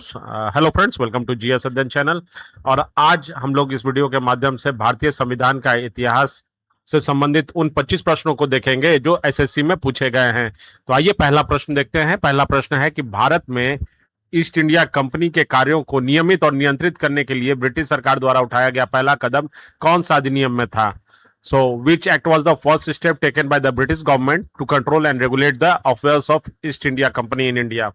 Hello friends, welcome to GS अध्ययन channel. और आज हम लोग इस वीडियो के माध्यम से भारतीय संविधान का इतिहास से संबंधित उन 25 प्रश्नों को देखेंगे जो एसएससी में पूछे गए हैं। तो आइए पहला प्रश्न देखते हैं। पहला प्रश्न है कि भारत में ईस्ट इंडिया कंपनी के कार्यों को नियमित और नियंत्रित करने के लिए ब्रिटिश सरकार द्वारा उठाया गया पहला कदम कौन सा अधिनियम में था? So which act was the first step taken by the British government to control and regulate the affairs of East India Company in India?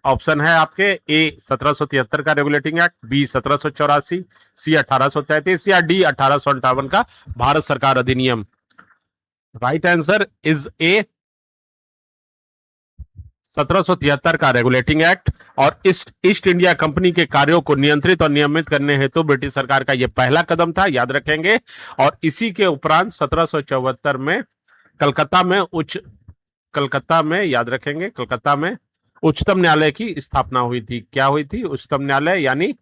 Option है आपके ए 1773 का रेगुलेटिंग एक्ट, बी 1784, सी 1833 या डी 1858 का भारत सरकार अधिनियम। राइट आंसर इज ए 1773 का regulating act. और इस ईस्ट इंडिया कंपनी के कार्यों को नियंत्रित और नियमित करने हेतु ब्रिटिश सरकार का यह पहला कदम था, याद रखेंगे। और इसी के उपरांत 1774 में कलकत्ता में याद रखेंगे, कलकत्ता में उच्चतम न्यायालय की स्थापना हुई थी। क्या हुई थी? उच्चतम न्यायालय यानी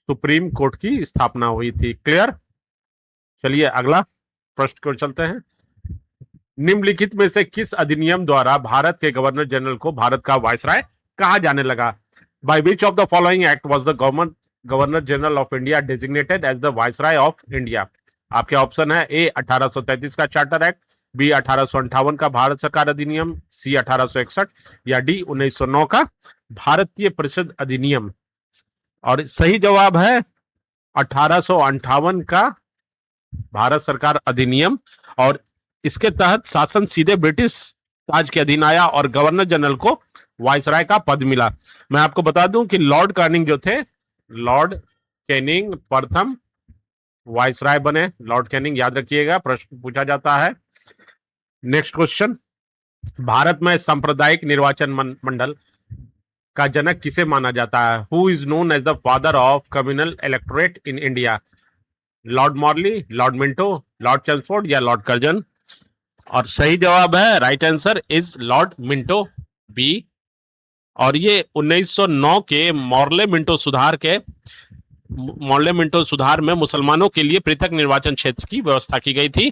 सुप्रीम कोर्ट की स्थापना हुई थी। क्लियर? चलिए अगला प्रश्न को चलते हैं। निम्नलिखित में से किस अधिनियम द्वारा भारत के गवर्नर जनरल को भारत का वायसराय कहा जाने लगा? By which of the following act was the governor general of India designated as the viceroy of India? आपके ऑप्शन है ए 1833 का चार्टर एक्ट, बी 1858 का भारत सरकार अधिनियम, सी 1861 या डी 1909 का भारतीय परिषद अधिनियम। और सही जवाब है 1858 का भारत सरकार अधिनियम। और इसके तहत शासन सीधे ब्रिटिश राज के अधीन आया और गवर्नर जनरल को वायसराय का पद मिला। मैं आपको बता दूं कि लॉर्ड कैनिंग जो थे, लॉर्ड कैनिंग प्रथम वायसराय बने। लॉर्ड कैनिंग, याद रखिएगा, प्रश्न पूछा जाता है। नेक्स्ट क्वेश्चन, भारत में सांप्रदायिक निर्वाचन मंडल का जनक किसे माना जाता है? Who is known as the father of communal electorate in India? Lord Morley, Lord Minto, Lord Chelmsford या लॉर्ड कर्जन? और सही जवाब है, right answer is Lord Minto, B. और ये 1909 के मॉर्ले मिंटो सुधार में मुसलमानों के लिए पृथक निर्वाचन क्षेत्र की व्यवस्था की गई थी।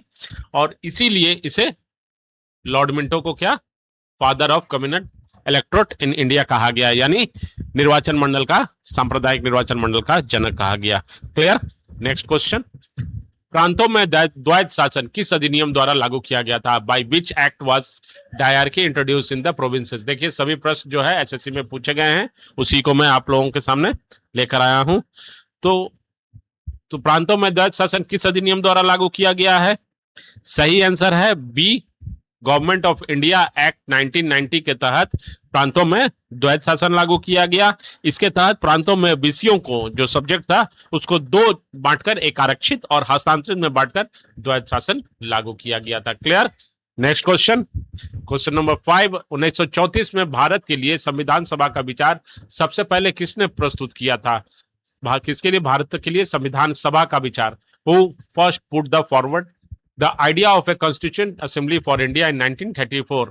और इसीलिए इसे लॉर्ड मिंटो को क्या, father of communal electorate in India कहा गया, यानी निर्वाचन मंडल का, सांप्रदायिक निर्वाचन मंडल का जनक कहा गया। क्लियर? नेक्स्ट क्वेश्चन, प्रांतों में द्वैध शासन किस अधिनियम द्वारा लागू किया गया था? By which act was dyarchy introduce in the provinces? देखिए सभी प्रश्न जो है एसएससी में पूछे गए हैं, उसी को मैं आप लोगों के सामने लेकर आया हूं। तो प्रांतों में द्वैध शासन किस अधिनियम द्वारा लागू किया गया है? सही आंसर है B, government of India act 1990 के तहत प्रांतों में द्वैध शासन लागू किया गया। इसके तहत प्रांतों में विषयों को, जो सब्जेक्ट था, उसको दो बांटकर, एक आरक्षित और हस्तांतरित में बांटकर द्वैध शासन लागू किया गया था। Clear? Next question, question number 5, 1934 में भारत के लिए संविधान सभा का विचार सबसे पहले किसने प्रस्तुत किया था? किसके लिए भारत के लिए संविधान सभा का विचार? Who first put the forward the idea of a constituent assembly for India in 1934?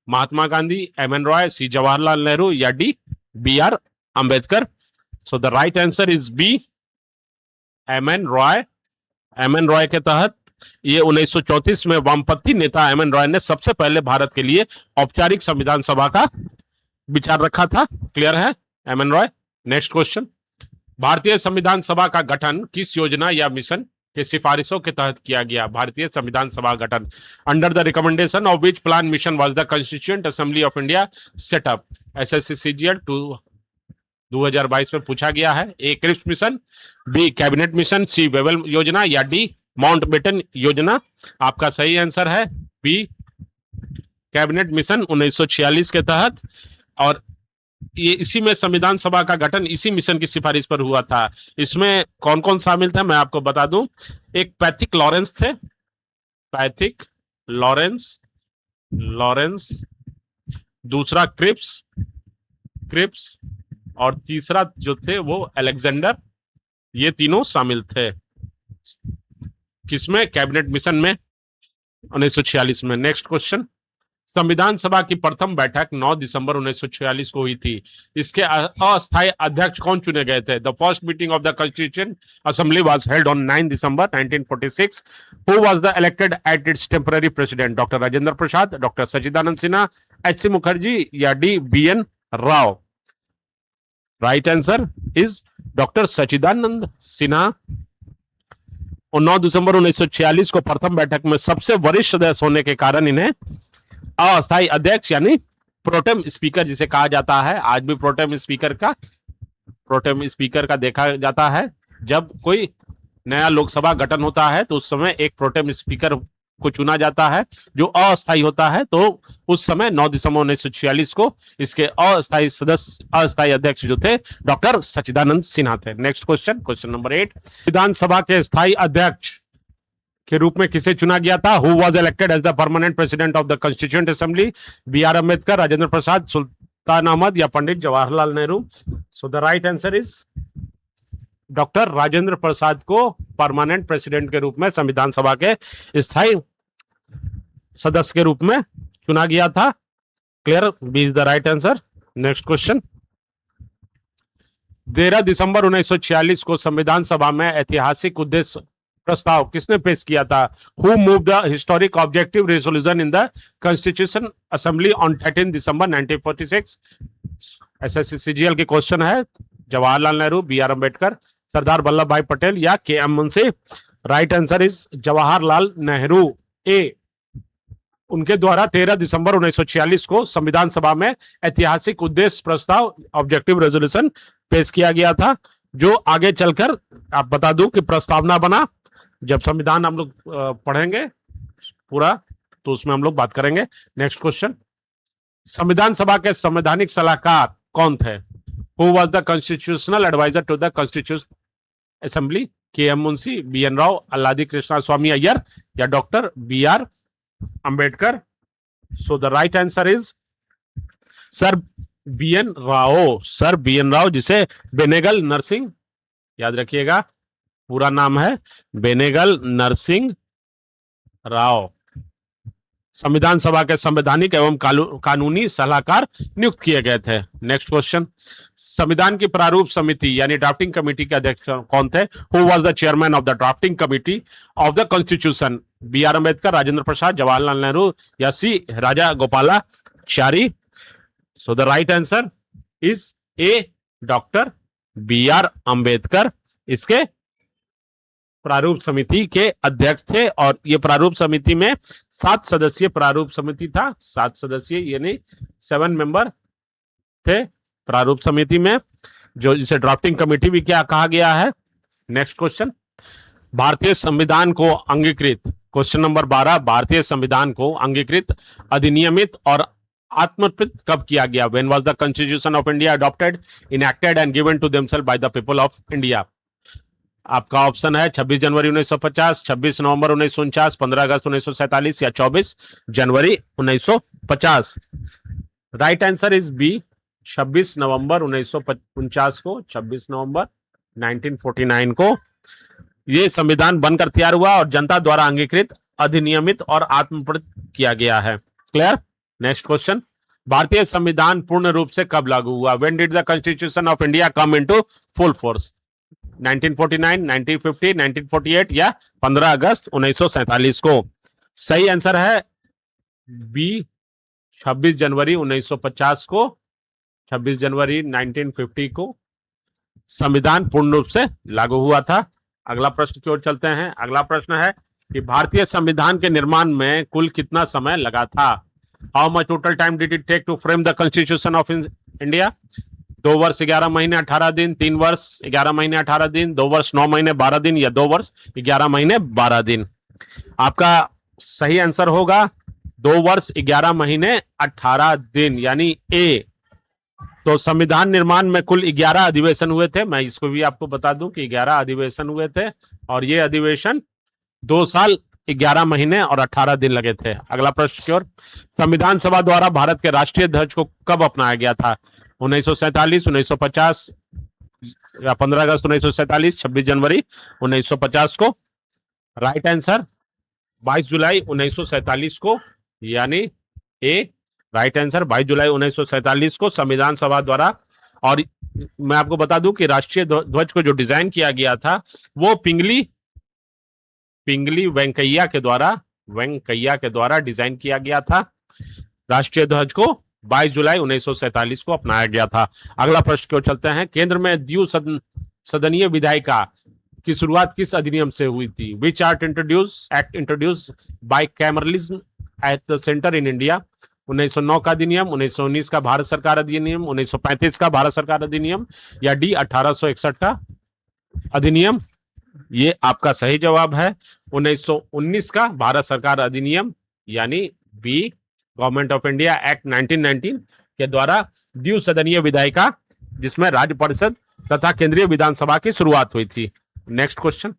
Mahatma Gandhi, M N Roy, C Jawaharlal Nehru या D B R Ambedkar? So the right answer is B, M N Roy. M N Roy के तहत ये 1934 में वामपंथी नेता एम एन रॉय ने सबसे पहले भारत के लिए औपचारिक संविधान सभा का विचार रखा था। क्लियर है? M N Roy. Next question, भारतीय संविधान सभा का गठन किस योजना या मिशन के सिफारिशों के तहत किया गया? भारतीय संविधान सभा गठन under the recommendation of which plan mission was the constituent assembly of India set up? SSC CGL 2022 में पूछा गया है। A Cripps mission, B cabinet mission, C Wavell योजना या डी माउंटबेटन योजना? आपका सही आंसर है बी, कैबिनेट मिशन 1946 के तहत। और ये इसी में संविधान सभा का गठन इसी मिशन की सिफारिश पर हुआ था। इसमें कौन कौन शामिल था मैं आपको बता दूं। एक पैथिक लॉरेंस थे, पैथिक लॉरेंस, दूसरा क्रिप्स और तीसरा जो थे वो अलेक्जेंडर। ये तीनों शामिल थे किसमें? कैबिनेट मिशन में 1946 में। नेक्स्ट क्वेश्चन, संविधान सभा की प्रथम बैठक 9 दिसंबर 1946 को हुई थी। इसके अस्थायी अध्यक्ष कौन चुने गए थे? The first meeting of the constituent assembly was held on 9 December 1946। Who was the elected at its temporary president? Doctor Rajendra Prasad, doctor Sachchidanand Sinha, H C Mukherjee या D B N Rao? Right answer is doctor Sachchidanand Sinha. और 9 दिसंबर 1946 को प्रथम बैठक में सबसे वरिष्ठ सदस्य होने के कारण इन्हें अस्थायी अध्यक्ष यानी प्रोटेम स्पीकर जिसे कहा जाता है, आज भी प्रोटेम स्पीकर का देखा जाता है। जब कोई नया लोकसभा गठन होता है तो उस समय एक प्रोटेम स्पीकर को चुना जाता है जो अस्थायी होता है। तो उस समय 9 दिसंबर 1946 को इसके अस्थायी अध्यक्ष जो थे डॉक्टर सच्चिदानंद सिन्हा थे। नेक्स्ट क्वेश्चन नंबर 8, विधानसभा के स्थायी अध्यक्ष के रूप में किसे चुना गया था? Who was elected as the permanent president of the constituent assembly? B R Ambedkar, Rajendra Prasad, Sultan Ahmad या Pandit Jawaharlal Nehru? So the right answer is doctor Rajendra Prasad को परमानेंट प्रेसिडेंट के रूप में संविधान सभा के स्थायी सदस्य के रूप में चुना गया था। Clear? B is the right answer. Next question, 13 दिसंबर 1946 को संविधान सभा में ऐतिहासिक उद्देश्य प्रस्ताव किसने पेश किया था? Who move the historic objective resolution in the constitution assembly on 13 December 1946? SSC CGL के क्वेश्चन है। जवाहरलाल नेहरू, बी आर अम्बेडकर, सरदार वल्लभ भाई पटेल या K M Munshi? Right answer is Jawaharlal Nehru A. उनके द्वारा 13 दिसंबर 1946 को संविधान सभा में ऐतिहासिक उद्देश्य प्रस्ताव ऑब्जेक्टिव रेजोल्यूशन पेश किया गया था, जो आगे चलकर आप बता दूं कि प्रस्तावना बना। जब संविधान हम लोग पढ़ेंगे पूरा तो उसमें हम लोग बात करेंगे। नेक्स्ट क्वेश्चन, संविधान सभा के संवैधानिक सलाहकार कौन थे? Who was the constitutional adviser to the constitution assembly? K M Munshi, B N Rao, Alladi Krishna Swami Ayyar या doctor B R Ambedkar? So the right answer is sir B N Rao. Sir B N Rao, जिसे बेनेगल नरसिंह, याद रखिएगा पूरा नाम है बेनेगल नरसिंह राव, संविधान सभा के संवैधानिक एवं कानूनी सलाहकार नियुक्त किए गए थे। नेक्स्ट क्वेश्चन, संविधान की प्रारूप समिति यानी ड्राफ्टिंग कमेटी के अध्यक्ष कौन थे? Who was the chairman of the drafting committee of the constitution? B R Ambedkar, Rajendra Prasad, Jawaharlal Nehru या C Raja Gopalachari? So the right answer is A, doctor B R Ambedkar इसके प्रारूप समिति के अध्यक्ष थे। और ये प्रारूप समिति में 7 सदस्यीय प्रारूप समिति था। 7 सदस्यीय यानी 7 मेंबर थे प्रारूप समिति में, जो जिसे ड्राफ्टिंग कमेटी भी क्या कहा गया है। नेक्स्ट क्वेश्चन, भारतीय संविधान को अंगीकृत, क्वेश्चन नंबर 12, भारतीय संविधान को अंगीकृत, अधिनियमित और आत्मकृत कब किया गया? When was the constitution of India adopted, enacted and given to themselves by the people of India? आपका ऑप्शन है 26 जनवरी 1950, 26 नवंबर 1949, 15 अगस्त 1947 या 24 जनवरी 1950? राइट आंसर इज बी, 26 नवंबर 1949 को, 26 नवंबर 1949 को ये संविधान बनकर तैयार हुआ और जनता द्वारा अंगीकृत, अधिनियमित और आत्मप्रत किया गया है। क्लियर? नेक्स्ट क्वेश्चन, भारतीय संविधान पूर्ण रूप से कब लागू हुआ? When did the constitution of India come into full force? 1949, 1950, 1948 या 15 अगस्त 1947 को? सही आंसर है बी, 26 जनवरी 1950 को, 26 जनवरी 1950 को संविधान पूर्ण रूप से लागू हुआ था। अगला प्रश्न की ओर चलते हैं। अगला प्रश्न है कि भारतीय संविधान के निर्माण में कुल कितना समय लगा था? How much total time did it take to frame the constitution of India? 2 वर्ष 11 महीने 18 दिन, 3 वर्ष 11 महीने 18 दिन, 2 वर्ष 9 महीने 12 दिन या 2 वर्ष 11 महीने 12 दिन? आपका सही आंसर होगा 2 वर्ष 11 महीने 18 दिन यानी ए। तो संविधान निर्माण में कुल 11 अधिवेशन हुए थे। मैं इसको भी आपको बता दूं कि 11 अधिवेशन हुए थे और ये अधिवेशन 2 साल 11 महीने और 18 दिन लगे थे। अगला प्रश्न की ओर, संविधान सभा द्वारा भारत के राष्ट्रीय ध्वज को कब अपनाया गया था? 1947, 1950 या 15 अगस्त 1947, 26 जनवरी 1950 को? राइट आंसर 22 जुलाई 1947 को यानी ए। राइट आंसर 22 जुलाई 1947 को संविधान सभा द्वारा। और मैं आपको बता दूं कि राष्ट्रीय ध्वज को जो डिजाइन किया गया था वो पिंगली वेंकैया के द्वारा डिजाइन किया गया था। राष्ट्रीय ध्वज को 22 जुलाई 1947 को अपनाया गया था। अगला प्रश्न की ओर चलते हैं। केंद्र में सदनीय विधायिका की शुरुआत किस अधिनियम से हुई थी? Which act introduce by cameralism at the centre in India? 1909 का अधिनियम, 1919 का भारत सरकार अधिनियम, 1935 का भारत सरकार अधिनियम, या डी 1861 का अधिनियम? ये आपका सही जवाब है 1919 का भारत सरकार अधिनियम, यानी B government of India act 1919 के द्वारा द्विसदनीय विधायिका, जिसमें राज्य परिषद तथा केंद्रीय विधानसभा की शुरुआत हुई थी। Next question.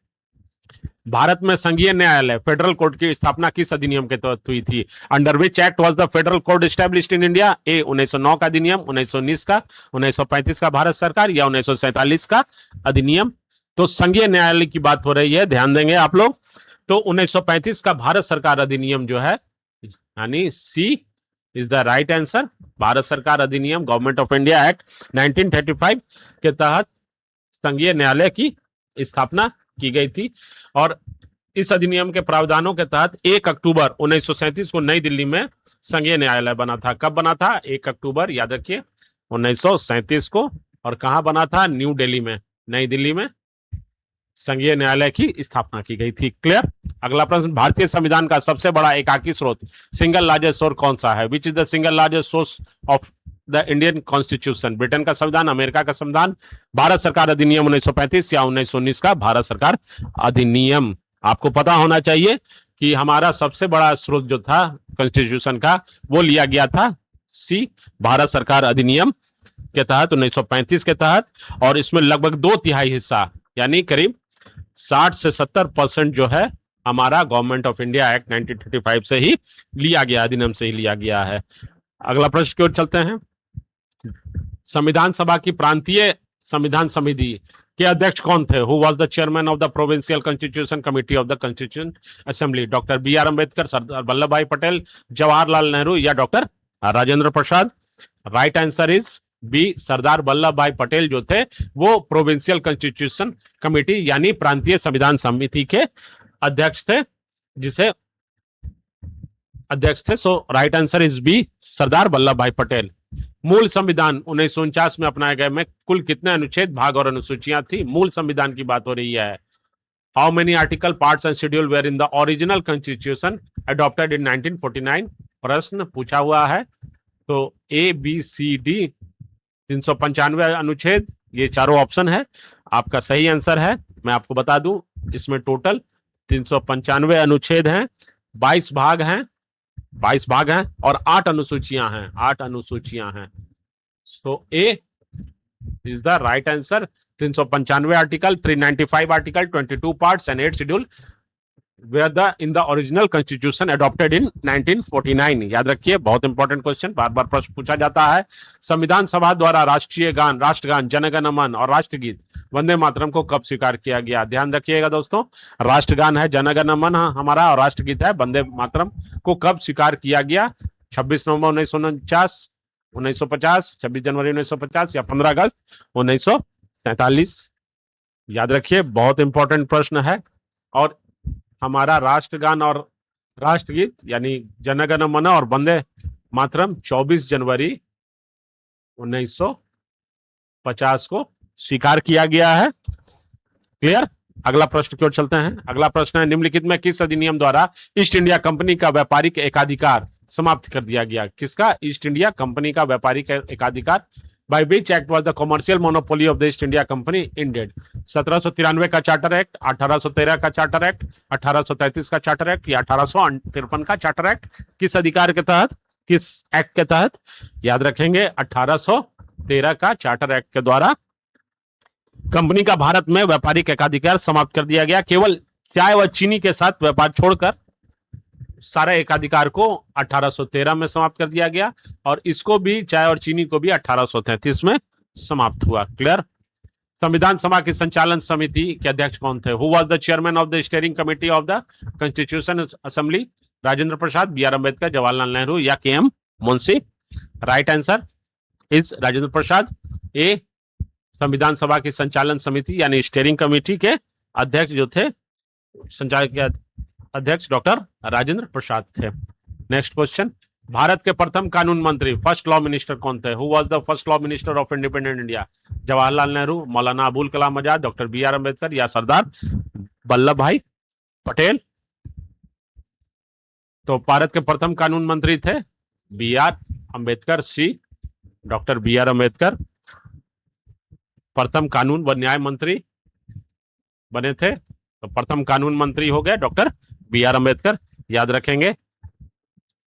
भारत में संघीय न्यायालय फेडरल कोर्ट की स्थापना किस अधिनियम के तहत हुई थी? Under which act was the federal court established in India? A 1909 का अधिनियम, 1919 का, 1935 का भारत सरकार, या 1947 का अधिनियम? तो संघीय न्यायालय की बात हो रही है, ध्यान देंगे आप लोग। तो 1935 का भारत सरकार अधिनियम जो है, यानी C is the right answer. Bharat सरकार अधिनियम, गवर्नमेंट ऑफ इंडिया एक्ट 1935 के तहत संघीय न्यायालय की स्थापना की गई थी। और इस अधिनियम के प्रावधानों के तहत 1 अक्टूबर 1937 को नई दिल्ली में संघीय न्यायालय बना था। कब बना था? 1 अक्टूबर, याद रखिए, 1937 को। और कहां बना था? न्यू दिल्ली में, नई दिल्ली में संघीय न्यायालय की स्थापना की गई थी। क्लियर? अगला प्रश्न। भारतीय संविधान का सबसे बड़ा एकाकी स्रोत, सिंगल लार्जेस्ट सोर्स कौन सा है? Which is the single largest source of the Indian constitution? Britain का संविधान, अमेरिका का संविधान, भारत सरकार अधिनियम 1935 या 1919 का भारत सरकार अधिनियम? आपको पता होना चाहिए कि हमारा सबसे बड़ा स्रोत जो था कॉन्स्टिट्यूशन का, वो लिया गया था सी भारत सरकार अधिनियम के तहत 1935 के तहत। और इसमें लगभग 2/3 हिस्सा, यानी करीब 60 से 70% जो है हमारा गवर्नमेंट ऑफ इंडिया एक्ट 1935 से ही लिया गया, अधिनियम से ही लिया गया है। अगला प्रश्न की ओर चलते हैं। संविधान सभा की प्रांतीय संविधान समिति के अध्यक्ष कौन थे? Who was the chairman of the provincial constitution committee of the constitution assembly? Doctor B R Ambedkar, Sardar Vallabh Bhai Patel, Jawaharlal Nehru, या doctor Rajendra Prasad? Right answer is B, Sardar Vallabh Bhai Patel जो थे वो प्रोविंशियल कॉन्स्टिट्यूशन कमेटी यानी प्रांतीय संविधान समिति के अध्यक्ष थे, जिसे अध्यक्ष थे। सो right answer is B, Sardar Vallabh Bhai Patel. मूल संविधान 1949 में अपनाए गए में कुल कितने अनुच्छेद, भाग और अनुसूचियां थी? मूल संविधान की बात हो रही है। How many article, parts and schedule were in the original constitution adopted in 1949? प्रश्न पूछा हुआ है। तो ए बी सी डी 395 अनुच्छेद, ये चारों ऑप्शन है। आपका सही आंसर है, मैं आपको बता दूं, इसमें टोटल 395 अनुच्छेद हैं, 22 भाग हैं, 22 भाग हैं और 8 अनुसूचियां हैं, 8 अनुसूचियां हैं। So A is the right answer. 395 article, 395 article, 22 parts and 8 schedule were in the original constitution adopted in 1949। याद रखिए, बहुत इंपॉर्टेंट क्वेश्चन, बार बार प्रश्न पूछा जाता है। संविधान सभा द्वारा राष्ट्रीय गान, राष्ट्रगान, जनगण मन और राष्ट्रगीत वंदे मातरम को कब स्वीकार किया गया? ध्यान रखिएगा दोस्तों, राष्ट्रगान है जनगण मन हमारा और राष्ट्रगीत है वंदे मातरम को कब स्वीकार किया गया? 26 नवंबर 1949, 1950, 26 जनवरी 1950 या 15 अगस्त 1947? याद रखिए, बहुत इंपॉर्टेंट प्रश्न है। और हमारा राष्ट्रगान और राष्ट्रगीत यानी जनगण मन और वंदे मातरम 24 जनवरी 1950 को स्वीकार किया गया है। क्लियर? अगला प्रश्न की ओर चलते हैं। अगला प्रश्न है, निम्नलिखित में किस अधिनियम द्वारा ईस्ट इंडिया कंपनी का व्यापारिक एकाधिकार समाप्त कर दिया गया? किसका? ईस्ट इंडिया कंपनी का व्यापारिक एकाधिकार। By which act was the commercial monopoly of the East India Company ended? 1793 का चार्टर एक्ट, 1813 का चार्टर एक्ट, 1833 का चार्टर एक्ट या 1853 का चार्टर एक्ट? किस अधिकार के तहत, किस एक्ट के तहत? याद रखेंगे, 1813 का चार्टर एक्ट के द्वारा कंपनी का भारत में व्यापारिक एकाधिकार समाप्त कर दिया गया। केवल चाय व चीनी के साथ व्यापार छोड़कर सारे एकाधिकार को 1813 में समाप्त कर दिया गया और इसको भी, चाय और चीनी को भी 1833 में समाप्त हुआ। क्लियर? संविधान सभा की संचालन समिति के अध्यक्ष कौन थे? Who was the chairman of the steering committee of the constitution assembly? Rajendra Prasad, B R Ambedkar, Jawaharlal Nehru या K M Munshi? Right answer is Rajendra Prasad. A, संविधान सभा की संचालन समिति यानी स्टीयरिंग कमेटी के अध्यक्ष जो थे, संचालक के अध्यक्ष डॉक्टर राजेंद्र प्रसाद थे। नेक्स्ट क्वेश्चन, भारत के प्रथम कानून मंत्री, फर्स्ट लॉ मिनिस्टर कौन थे? Who was the first law minister of independent India? Jawaharlal Nehru, Maulana Abul Kalam Azad, doctor B R Ambedkar या सरदार वल्लभ भाई पटेल? तो भारत के प्रथम कानून मंत्री थे B R Ambedkar, Shri doctor B R Ambedkar प्रथम कानून व न्याय मंत्री बने थे। तो प्रथम कानून मंत्री हो गए डॉक्टर बी आर अम्बेडकर, याद रखेंगे।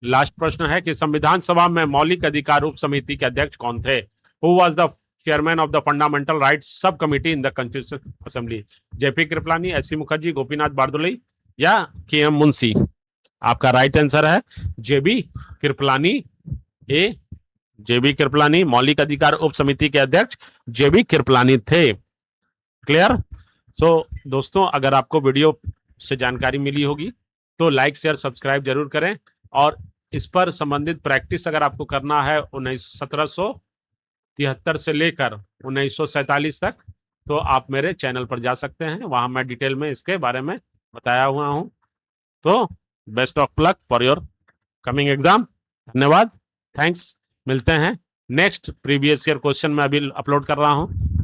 लास्ट प्रश्न है कि संविधान सभा में मौलिक अधिकार उप समिति के अध्यक्ष कौन थे? Who was the chairman of the fundamental rights sub committee in the constitution assembly? JP Kripalani, SC. Mukherjee, Gopinath Bardoloi या के एम मुंशी? आपका राइट आंसर है जेबी कृपलानी, ए जेबी कृपलानी मौलिक अधिकार उप समिति के अध्यक्ष जेबी कृपलानी थे। क्लियर? सो दोस्तों, अगर आपको वीडियो से जानकारी मिली होगी तो लाइक शेयर सब्सक्राइब जरूर करें, और इस पर संबंधित प्रैक्टिस अगर आपको करना है 1773 से लेकर 1947 तक, तो आप मेरे चैनल पर जा सकते हैं, वहां मैं डिटेल में इसके बारे में बताया हुआ हूं। तो best of luck for your coming exam. धन्यवाद, थैंक्स। मिलते हैं नेक्स्ट प्रीवियस ईयर क्वेश्चन में अभी अपलोड कर रहा हूं। तो